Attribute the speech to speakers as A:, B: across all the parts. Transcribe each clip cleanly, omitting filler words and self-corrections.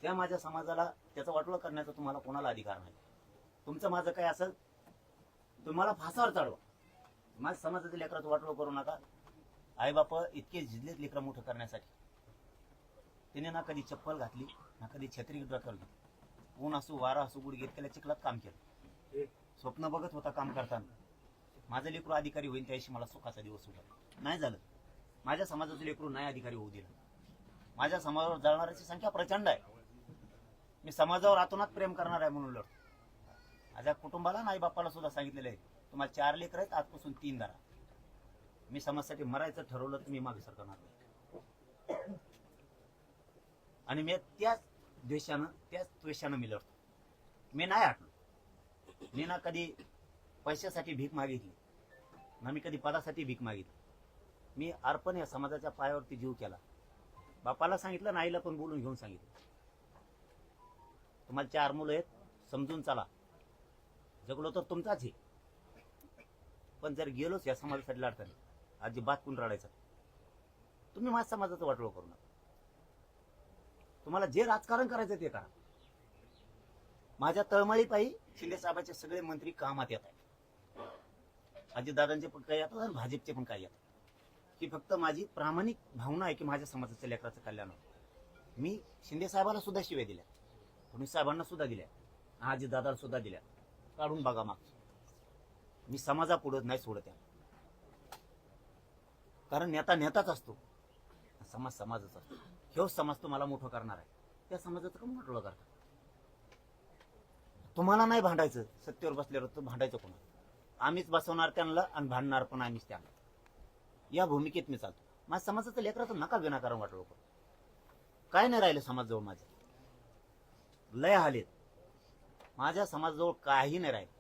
A: त्या माझ्या समाजाला त्याचं वाटोळं करण्याचा तुम्हाला कोणाला अधिकार नाही. तुमचं माझं काय असेल तुम्हाला फासावर चढवा. माझ्या समाजाच्या लेकराचं वाटोळं करू नका. आई बाप इतके झिजलेत लेकरं मोठं करण्यासाठी. तिने ना कधी चप्पल घातली ना कधी छत्री डोक्यावर घेतली. ऊन असो वारा असो गुडघेत केल्या चिखलात काम केलं. स्वप्न बघत होता काम करताना माझं लेकरू अधिकारी होईल त्याशी मला सुखाचा दिवस उठला. नाही झालं. माझ्या समाजाचं लेकरू नाही अधिकारी होऊ दिलं. माझ्या समाजावर जळणाऱ्याची संख्या प्रचंड आहे. मी समाजावर आतोनात प्रेम करणार आहे म्हणून लढतो. माझ्या कुटुंबाला आई बापाला सुद्धा सांगितलेलं आहे तुम्हाला 4 लेकर आहेत आजपासून 3 धरा. मी समाजासाठी मरायचं ठरवलं तर मी मागे सरकणार नाही. आणि मी त्याच द्वेषानं मी लढतो. मी नाही हटलो. मी ना कधी पैशासाठी भीक मागितली ना मी कधी पदासाठी भीक मागितली. मी अर्पण या समाजाच्या पायावरती जीव केला. बापाला सांगितलं आईला पण बोलून घेऊन सांगितलं तुम्हाला 4 मुलं आहेत समजून चला. जगलो तर तुमचाच आहे पण जर गेलोच या समाजासाठी लढताना अजिबात कोण रडायचं. तुम्ही माझ्या समाजाचं वाटोळं करू नका. तुम्हाला जे राजकारण करायचं ते करा. माझ्या तळमळीपायी शिंदे साहेबांचे सगळे मंत्री कामात येत आहेत. अजितदादांचे पण काही येतात आणि भाजपचे पण काही येतात. ही फक्त माझी प्रामाणिक भावना आहे की माझ्या समाजाच्या लेकराचं कल्याण होतं. मी शिंदे साहेबांना सुद्धा शिव्या दिल्या, फडणवीस साहेबांना सुद्धा दिल्या, अजितदादाला सुद्धा दिल्या. काढून बघा मागचं. मी समाजापुढे नाही सोडत आहे. कारण नेता नेताच असतो, समाज समाजच असतो. हेच समाज तुम्हाला मोठं करणार आहे. त्या समाजाचं कमी वाटोळं करता. तुम्हाला नाही भांडायचं. सत्तेवर बसल्यावर तर भांडायचं कोणा. आम्हीच बसवणार त्यांना आणि भांडणार पण आम्हीच त्यांना. या भूमिकेत मी चालतो. माझ्या समाजाचं लेकराचं नका विनाकारण वाटोळं करू. काय नाही राहिलं समाजजवळ. माझ्या लय हालेत. माझ्या समाजाजवळ काही नाही राहिलं.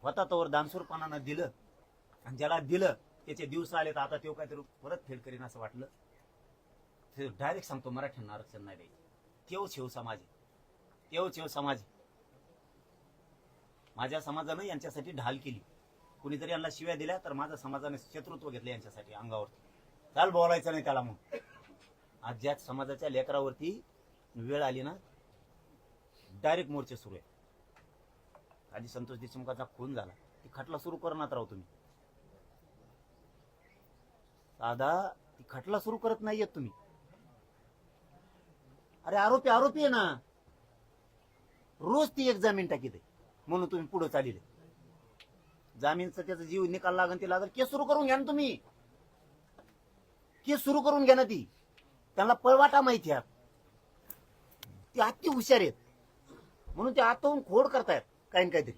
A: होता तोवर दानशूरपणानं दिलं आणि ज्याला दिलं त्याचे दिवस आले तर आता तो काहीतरी परत फेड करीन असं वाटलं. ते डायरेक्ट सांगतो मराठ्यांना आरक्षण नाही द्यायचं. तेव शेव समाज आहे. तेव शेव समाज. माझ्या समाजानं यांच्यासाठी ढाल केली. कुणीतरी यांना शिव्या दिल्या तर माझ्या समाजाने शत्रुत्व घेतलं यांच्यासाठी अंगावरती. चाल बोलायचं नाही त्याला. मग आज ज्या समाजाच्या लेकरावरती वेळ आली ना डायरेक्ट मोर्चे सुरू आहे. आधी संतोष देशमुखाचा खून झाला ती खटला सुरू करणार राहू तुम्ही. साधा ती खटला सुरू करत नाहीयेत तुम्ही. अरे आरोपी आहे ना. रोज ती एक जामीन टाकीत आहे म्हणून तुम्ही पुढे चालले. जामीनचा त्याचा जीव निकाल लागन ते लागल. केस सुरू करून घ्या ना तुम्ही. केस सुरू करून घ्या ना. ती त्यांना पळवाटा माहिती आहे. ती अति हुशार आहेत म्हणून ते आतून खोड करतायत काही काहीतरी.